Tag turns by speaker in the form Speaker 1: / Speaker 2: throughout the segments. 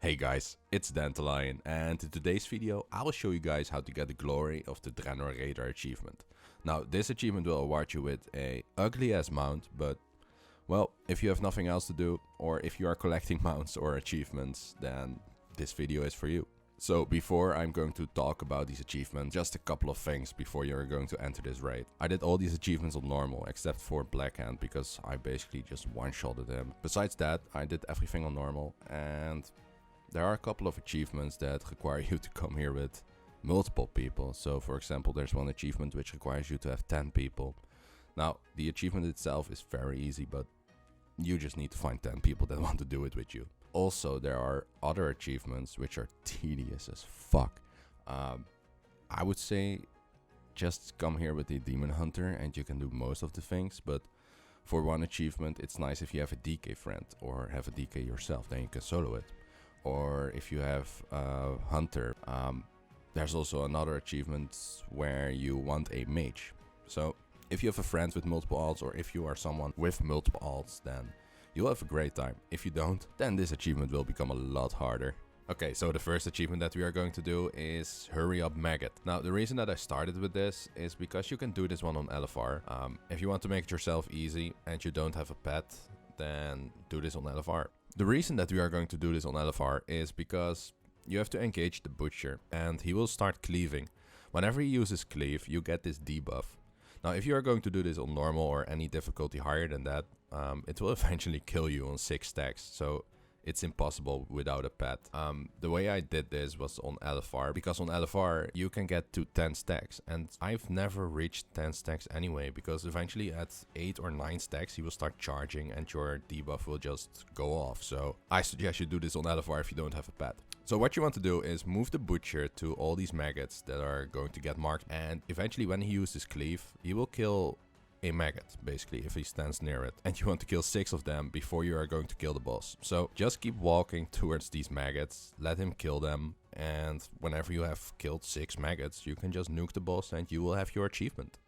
Speaker 1: Hey guys, it's Dandelion, and in today's video I will show you guys how to get the glory of the Draenor Radar achievement. Now this achievement will award you with a ugly ass mount, but well, if you have nothing else to do, or if you are collecting mounts or achievements, then this video is for you. So before I'm going to talk about these achievements, just a couple of things before you're going to enter this raid. I did all these achievements on normal except for Blackhand because I basically just one-shotted him. Besides that, I did everything on normal, and there are a couple of achievements that require you to come here with multiple people. So for example, there's one achievement which requires you to have 10 people. Now the achievement itself is very easy, but you just need to find 10 people that want to do it with you. Also, there are other achievements which are tedious as fuck. I would say just come here with the Demon Hunter and you can do most of the things, but for one achievement it's nice if you have a DK friend or have a DK yourself, then you can solo it. Or if you have a Hunter, there's also another achievement where you want a Mage. So if you have a friend with multiple alts, or if you are someone with multiple alts, then you'll have a great time. If you don't, then this achievement will become a lot harder. Okay, so the first achievement that we are going to do is Hurry Up Maggot. Now the reason that I started with this is because you can do this one on LFR. If you want to make it yourself easy and you don't have a pet, then do this on LFR. The reason that we are going to do this on LFR is because you have to engage the Butcher and he will start cleaving. Whenever he uses cleave, you get this debuff. Now if you are going to do this on normal or any difficulty higher than that, it will eventually kill you on 6 stacks. So it's impossible without a pet. The way I did this was on LFR, because on LFR you can get to 10 stacks, and I've never reached 10 stacks anyway, because eventually at 8 or 9 stacks he will start charging and your debuff will just go off. So I suggest you do this on LFR if you don't have a pet. So what you want to do is move the Butcher to all these maggots that are going to get marked, and eventually when he uses cleave, he will kill a maggot, basically, if he stands near it. And you want to kill 6 of them before you are going to kill the boss. So just keep walking towards these maggots, let him kill them, and whenever you have killed 6 maggots, you can just nuke the boss and you will have your achievement.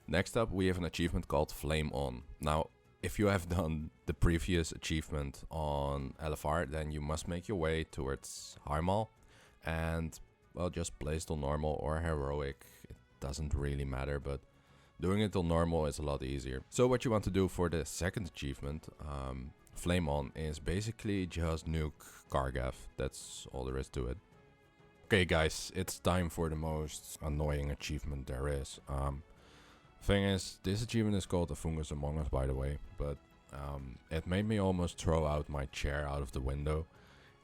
Speaker 1: Next up, we have an achievement called Flame On. Now, if you have done the previous achievement on LFR, then you must make your way towards Heimal, and well, just place it on normal or heroic. It doesn't really matter, but doing it on normal is a lot easier. So what you want to do for the second achievement, Flame On, is basically just nuke Kargath. That's all there is to it. Okay guys, it's time for the most annoying achievement there is. Thing is, this achievement is called the Fungus Among Us, by the way, but it made me almost throw out my chair out of the window,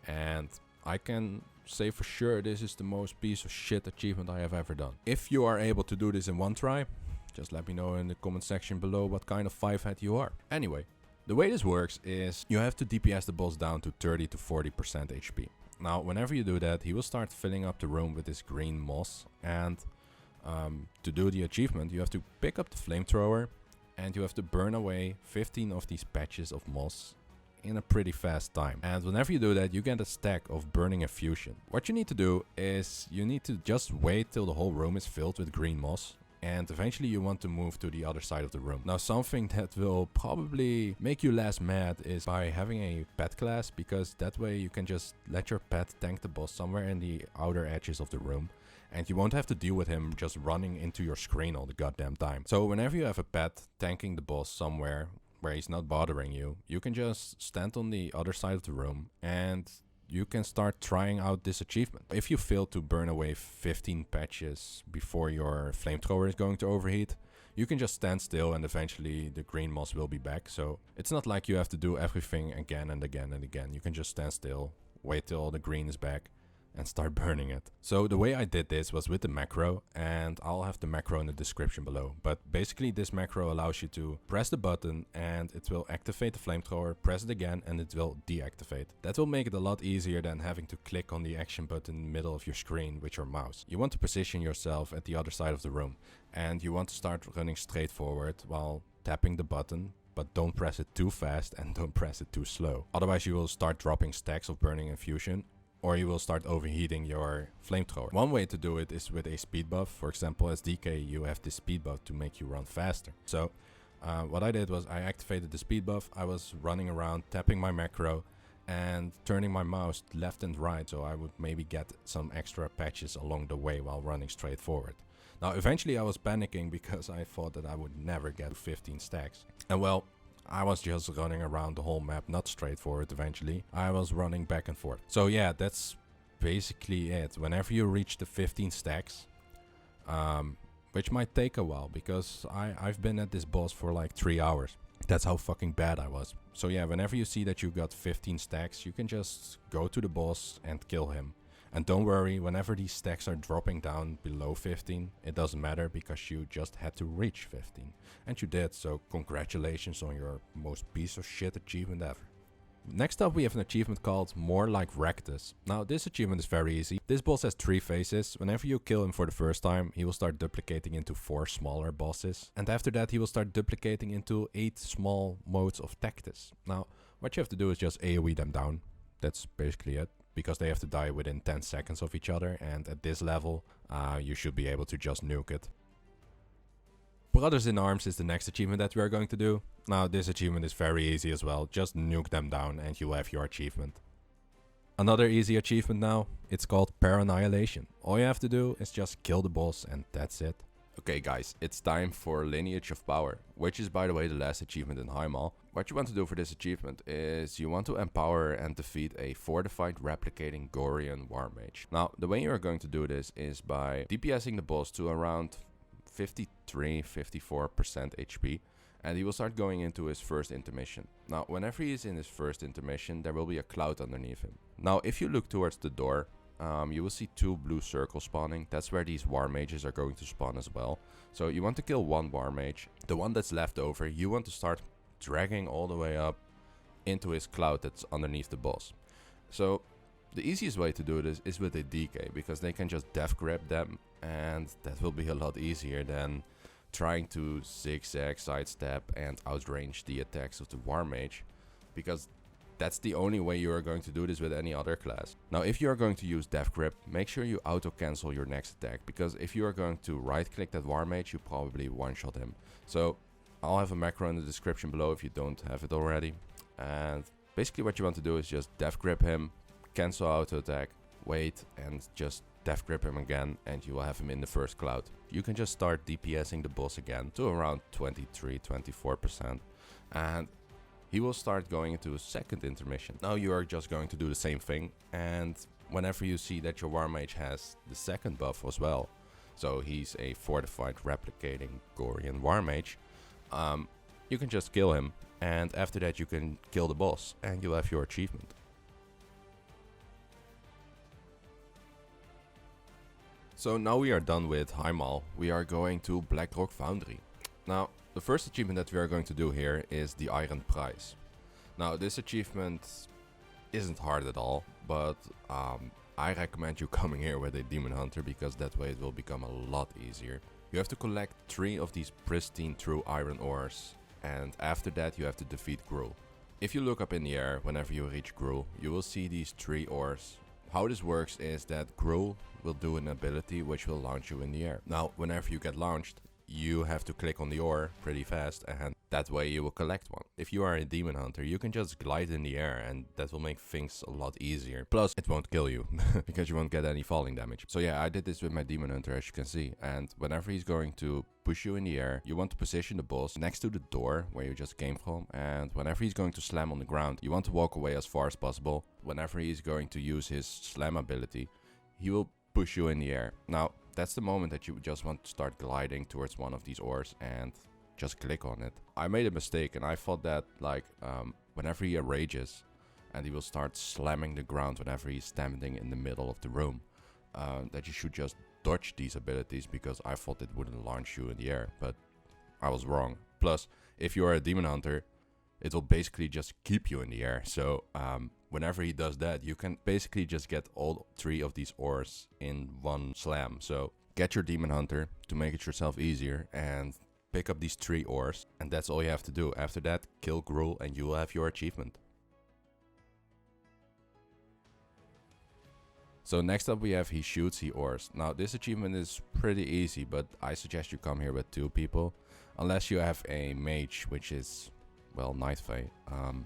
Speaker 1: and I can say for sure this is the most piece of shit achievement I have ever done. If you are able to do this in one try, just let me know in the comment section below what kind of 5-head you are. Anyway, the way this works is you have to DPS the boss down to 30 to 40% HP. Now, whenever you do that, he will start filling up the room with this green moss. And to do the achievement, you have to pick up the Flamethrower and you have to burn away 15 of these patches of moss in a pretty fast time. And whenever you do that, you get a stack of Burning Infusion. What you need to do is you need to just wait till the whole room is filled with green moss, and eventually you want to move to the other side of the room. Now something that will probably make you less mad is by having a pet class, because that way you can just let your pet tank the boss somewhere in the outer edges of the room, and you won't have to deal with him just running into your screen all the goddamn time. So whenever you have a pet tanking the boss somewhere where he's not bothering you, you can just stand on the other side of the room and you can start trying out this achievement. If you fail to burn away 15 patches before your Flamethrower is going to overheat, you can just stand still and eventually the green moss will be back. So it's not like you have to do everything again and again and again. You can just stand still, wait till the green is back, and start burning it. So the way I did this was with the macro, and I'll have the macro in the description below. But basically this macro allows you to press the button and it will activate the Flamethrower, press it again and it will deactivate. That will make it a lot easier than having to click on the action button in the middle of your screen with your mouse. You want to position yourself at the other side of the room and you want to start running straight forward while tapping the button, but don't press it too fast and don't press it too slow. Otherwise you will start dropping stacks of Burning Infusion, or you will start overheating your Flamethrower. One way to do it is with a speed buff. For example, as DK, you have this speed buff to make you run faster. So what I did was I activated the speed buff. I was running around tapping my macro, and turning my mouse left and right so I would maybe get some extra patches along the way while running straight forward. Now eventually I was panicking because I thought that I would never get 15 stacks. And well, I was just running around the whole map, not straight forward eventually. I was running back and forth. So yeah, that's basically it. Whenever you reach the 15 stacks, which might take a while because I've been at this boss for like 3 hours. That's how fucking bad I was. So yeah, whenever you see that you got 15 stacks, you can just go to the boss and kill him. And don't worry, whenever these stacks are dropping down below 15, it doesn't matter because you just had to reach 15. And you did, so congratulations on your most piece of shit achievement ever. Next up we have an achievement called More Like Rectus. Now this achievement is very easy. This boss has 3 phases. Whenever you kill him for the first time, he will start duplicating into 4 smaller bosses. And after that he will start duplicating into 8 small modes of tactics. Now what you have to do is just AoE them down. That's basically it. Because they have to die within 10 seconds of each other, and at this level, you should be able to just nuke it. Brothers in Arms is the next achievement that we are going to do. Now this achievement is very easy as well, just nuke them down and you will have your achievement. Another easy achievement now, it's called Annihilation. All you have to do is just kill the boss and that's it. Okay guys, it's time for Lineage of Power, which is by the way the last achievement in Heimal. What you want to do for this achievement is you want to empower and defeat a fortified replicating Gorean war mage. Now the way you are going to do this is by DPSing the boss to around 53-54% HP, and he will start going into his first intermission. Now whenever he is in his first intermission there will be a cloud underneath him. Now if you look towards the door, you will see 2 blue circles spawning. That's where these war mages are going to spawn as well. So you want to kill 1 war mage. The one that's left over, you want to start dragging all the way up into his cloud that's underneath the boss. So the easiest way to do this is with a DK, because they can just death grab them, and that will be a lot easier than trying to zigzag, sidestep and outrange the attacks of the war mage, because that's the only way you are going to do this with any other class. Now if you are going to use Death Grip, make sure you auto cancel your next attack, because if you are going to right click that war mage, you probably one shot him. So I'll have a macro in the description below if you don't have it already. And basically what you want to do is just Death Grip him, cancel auto attack, wait and just Death Grip him again, and you will have him in the first cloud. You can just start DPSing the boss again to around 23-24%, and he will start going into a second intermission. Now you are just going to do the same thing, and whenever you see that your war mage has the second buff as well, so he's a fortified replicating Gorean war mage, you can just kill him, and after that you can kill the boss and you'll have your achievement. So now we are done with Heimal, we are going to Blackrock Foundry. Now the first achievement that we are going to do here is the Iron Prize. Now this achievement isn't hard at all, but I recommend you coming here with a Demon Hunter, because that way it will become a lot easier. You have to collect 3 of these pristine true iron ores, and after that you have to defeat Gruul. If you look up in the air whenever you reach Gruul, you will see these 3 ores. How this works is that Gruul will do an ability which will launch you in the air. Now whenever you get launched, you have to click on the ore pretty fast, and that way you will collect one. If you are a Demon Hunter, you can just glide in the air, and that will make things a lot easier. Plus it won't kill you because you won't get any falling damage. So yeah, I did this with my Demon Hunter, as you can see, and whenever he's going to push you in the air, you want to position the boss next to the door where you just came from, and whenever he's going to slam on the ground, you want to walk away as far as possible. Whenever he's going to use his slam ability, he will push you in the air. Now that's the moment that you just want to start gliding towards one of these ores and just click on it. I made a mistake, and I thought that like whenever he rages and he will start slamming the ground whenever he's standing in the middle of the room, that you should just dodge these abilities, because I thought it wouldn't launch you in the air, but I was wrong. Plus if you are a Demon Hunter, it will basically just keep you in the air. So whenever he does that, you can basically just get all 3 of these ores in one slam. So get your Demon Hunter to make it yourself easier and pick up these 3 ores, and that's all you have to do. After that, kill Gruul and you will have your achievement. So next up we have He Shoots, He Ores. Now this achievement is pretty easy, but I suggest you come here with 2 people, unless you have a mage, which is, well, Night Fae,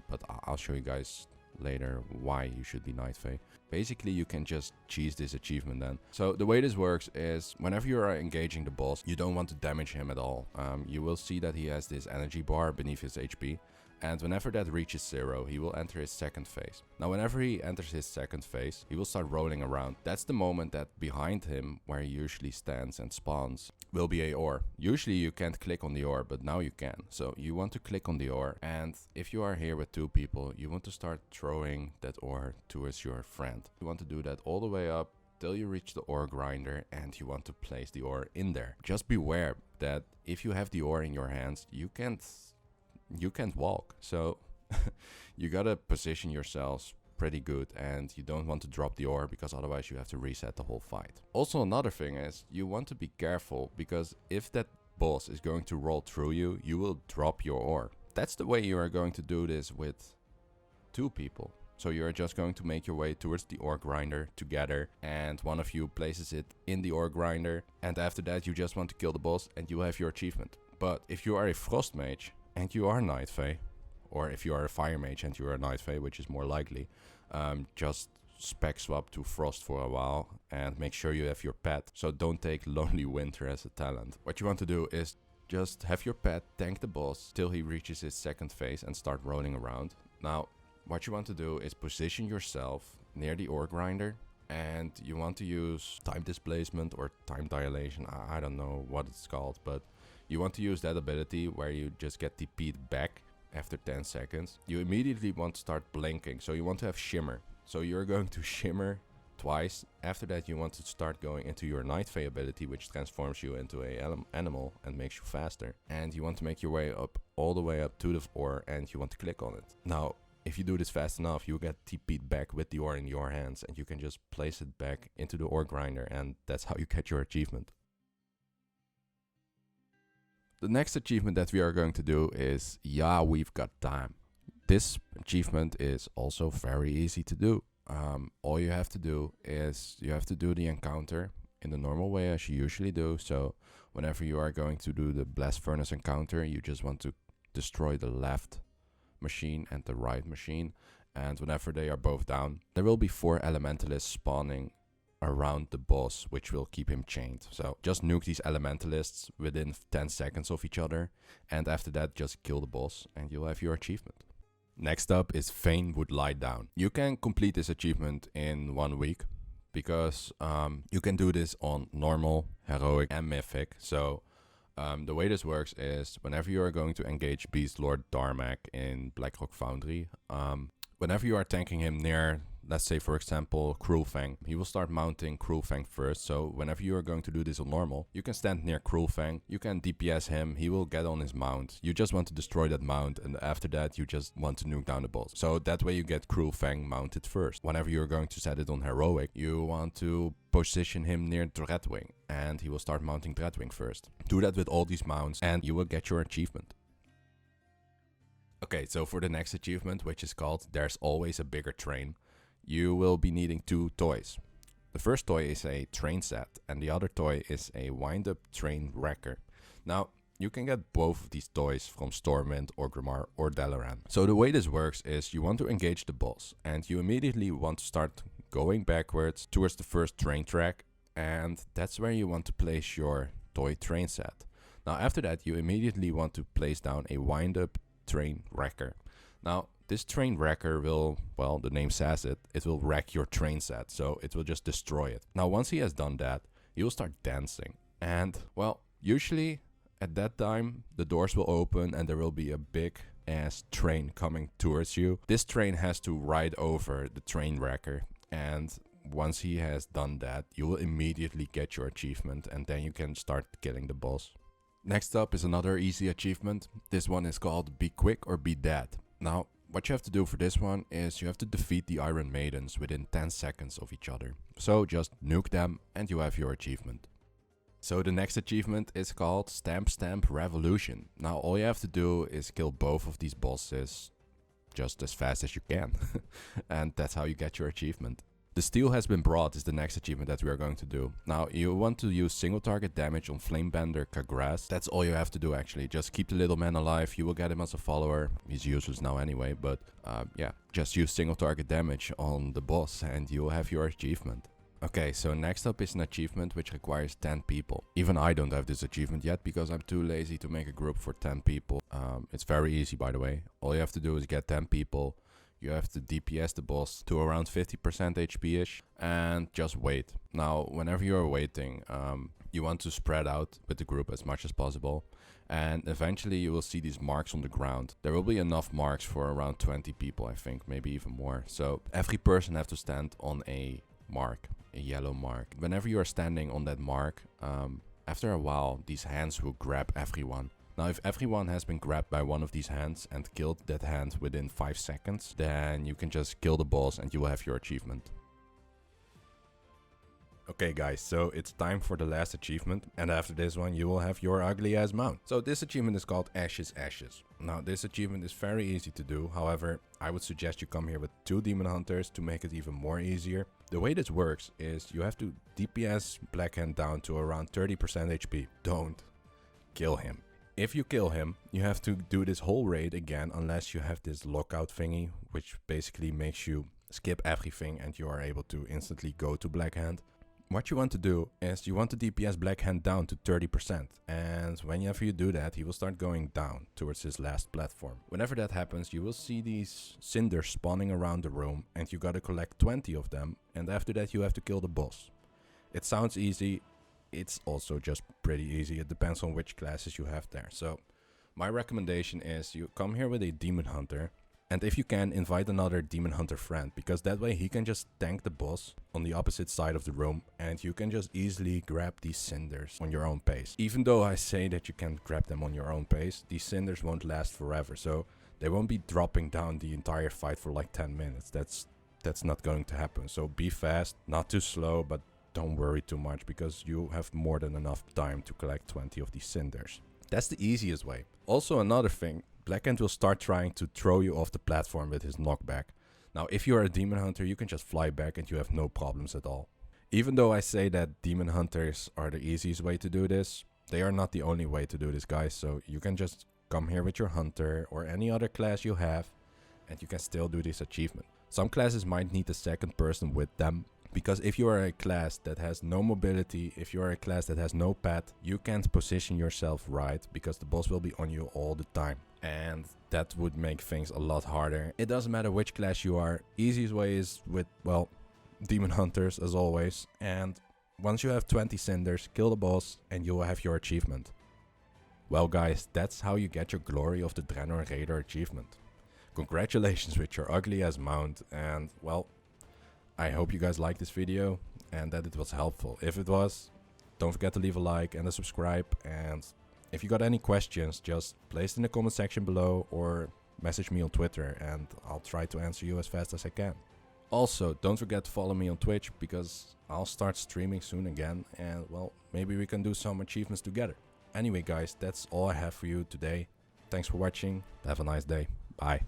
Speaker 1: but I'll show you guys later why you should be Night Fae. Basically, you can just cheese this achievement then. So the way this works is whenever you are engaging the boss, you don't want to damage him at all. You will see that he has this energy bar beneath his HP. And whenever that reaches 0, he will enter his second phase. Now, whenever he enters his second phase, he will start rolling around. That's the moment that behind him, where he usually stands and spawns, will be a ore. Usually you can't click on the ore, but now you can. So you want to click on the ore, and if you are here with 2 people, you want to start throwing that ore towards your friend. You want to do that all the way up till you reach the ore grinder, and you want to place the ore in there. Just beware that if you have the ore in your hands, you can't walk. So you gotta position yourselves pretty good, and you don't want to drop the ore, because otherwise you have to reset the whole fight. Also, another thing is you want to be careful, because if that boss is going to roll through you, you will drop your ore. That's the way you are going to do this with 2 people. So you're just going to make your way towards the ore grinder together, and one of you places it in the ore grinder, and after that you just want to kill the boss and you have your achievement. But if you are a frost mage and you are Night Fae, or if you are a fire mage and you are a Night Fae, which is more likely, just spec swap to frost for a while and make sure you have your pet. So don't take Lonely Winter as a talent. What you want to do is just have your pet tank the boss till he reaches his second phase and start rolling around. Now, what you want to do is position yourself near the ore grinder, and you want to use time displacement or time dilation. I don't know what it's called, but you want to use that ability where you just get TP'd back after 10 seconds. You immediately want to start blinking, so you want to have shimmer. So you're going to shimmer twice. After that you want to start going into your Night Fae ability, which transforms you into an animal and makes you faster. And you want to make your way up, all the way up to the ore, and you want to click on it. Now, if you do this fast enough, you get TP'd back with the ore in your hands, and you can just place it back into the ore grinder, and that's how you get your achievement. The next achievement that we are going to do is Yeah, We've Got Time. This achievement is also very easy to do. All you have to do is you have to do the encounter in the normal way as you usually do. So whenever you are going to do the Blast Furnace encounter, you just want to destroy the left machine and the right machine. And whenever they are both down, there will be 4 elementalists spawning around the boss, which will keep him chained. So just nuke these elementalists within 10 seconds of each other, and after that just kill the boss and you'll have your achievement. Next up is Fain Would Lie Down. You can complete this achievement in 1 week, because you can do this on normal, heroic and mythic. So the way this works is whenever you are going to engage Beast Lord Darmac in Blackrock Foundry, whenever you are tanking him near, let's say for example, Cruel Fang, he will start mounting Cruel Fang first. So whenever you are going to do this on normal, you can stand near Cruel Fang, you can DPS him, he will get on his mount. You just want to destroy that mount, and after that you just want to nuke down the boss. So that way you get Cruel Fang mounted first. Whenever you're going to set it on heroic, you want to position him near Dreadwing, and he will start mounting Dreadwing first. Do that with all these mounts and you will get your achievement. Okay, so for the next achievement, which is called There's Always a Bigger Train, you will be needing 2 toys. The first toy is a train set, and the other toy is a wind-up train wrecker. Now, you can get both of these toys from Stormwind, Orgrimmar, or Dalaran. So the way this works is you want to engage the boss, and you immediately want to start going backwards towards the first train track, and that's where you want to place your toy train set. Now after that, you immediately want to place down a wind-up train wrecker. Now, this train wrecker will, well, the name says it, it will wreck your train set, so it will just destroy it. Now, once he has done that, he will start dancing. And, well, usually at that time, the doors will open and there will be a big ass train coming towards you. This train has to ride over the train wrecker, and once he has done that, you will immediately get your achievement, and then you can start killing the boss. Next up is another easy achievement. This one is called Be Quick or Be Dead. Now, what you have to do for this one is you have to defeat the Iron Maidens within 10 seconds of each other. So just nuke them and you have your achievement. So the next achievement is called Stamp Stamp Revolution. Now all you have to do is kill both of these bosses just as fast as you can. And that's how you get your achievement. The Steel Has Been Brought is the next achievement that we are going to do. Now, you want to use single target damage on Flamebender Kagras. That's all you have to do actually. Just keep the little man alive. You will get him as a follower. He's useless now anyway, but yeah. Just use single target damage on the boss and you will have your achievement. Okay, so next up is an achievement which requires 10 people. Even I don't have this achievement yet because I'm too lazy to make a group for 10 people. It's very easy, by the way. All you have to do is get 10 people. You have to DPS the boss to around 50% HP-ish and just wait. Now, whenever you're waiting, you want to spread out with the group as much as possible. And eventually you will see these marks on the ground. There will be enough marks for around 20 people, I think, maybe even more. So every person has to stand on a mark, a yellow mark. Whenever you are standing on that mark, after a while, these hands will grab everyone. Now, if everyone has been grabbed by one of these hands and killed that hand within 5 seconds, then you can just kill the boss and you will have your achievement. Okay guys, so it's time for the last achievement, and after this one you will have your ugly ass mount. So this achievement is called Ashes Ashes. Now this achievement is very easy to do, however I would suggest you come here with 2 demon hunters to make it even more easier. The way this works is you have to DPS Blackhand down to around 30% HP. Don't kill him. If you kill him, you have to do this whole raid again unless you have this lockout thingy, which basically makes you skip everything and you are able to instantly go to Blackhand. What you want to do is you want to DPS Blackhand down to 30%, and whenever you do that, he will start going down towards his last platform. Whenever that happens, you will see these cinders spawning around the room, and you gotta collect 20 of them, and after that you have to kill the boss. It sounds easy. It's also just pretty easy. It depends on which classes you have there. So my recommendation is you come here with a demon hunter, and if you can, invite another demon hunter friend, because that way he can just tank the boss on the opposite side of the room and you can just easily grab these cinders on your own pace. Even though I say that you can grab them on your own pace, these cinders won't last forever, so they won't be dropping down the entire fight for like 10 minutes. That's not going to happen. So be fast, not too slow, but don't worry too much because you have more than enough time to collect 20 of these cinders. That's the easiest way. Also, another thing, Blackhand will start trying to throw you off the platform with his knockback. Now, if you are a demon hunter, you can just fly back and you have no problems at all. Even though I say that demon hunters are the easiest way to do this, they are not the only way to do this, guys. So you can just come here with your hunter or any other class you have and you can still do this achievement. Some classes might need a second person with them, because if you are a class that has no mobility, if you are a class that has no pet, you can't position yourself right because the boss will be on you all the time. And that would make things a lot harder. It doesn't matter which class you are. Easiest way is with, well, demon hunters as always. And once you have 20 cinders, kill the boss and you will have your achievement. Well guys, that's how you get your Glory of the Draenor Raider achievement. Congratulations with your ugly ass mount, and well, I hope you guys liked this video and that it was helpful. If it was, don't forget to leave a like and a subscribe. And if you got any questions, just place it in the comment section below or message me on Twitter and I'll try to answer you as fast as I can. Also, don't forget to follow me on Twitch because I'll start streaming soon again and well, maybe we can do some achievements together. Anyway guys, that's all I have for you today. Thanks for watching. Have a nice day. Bye.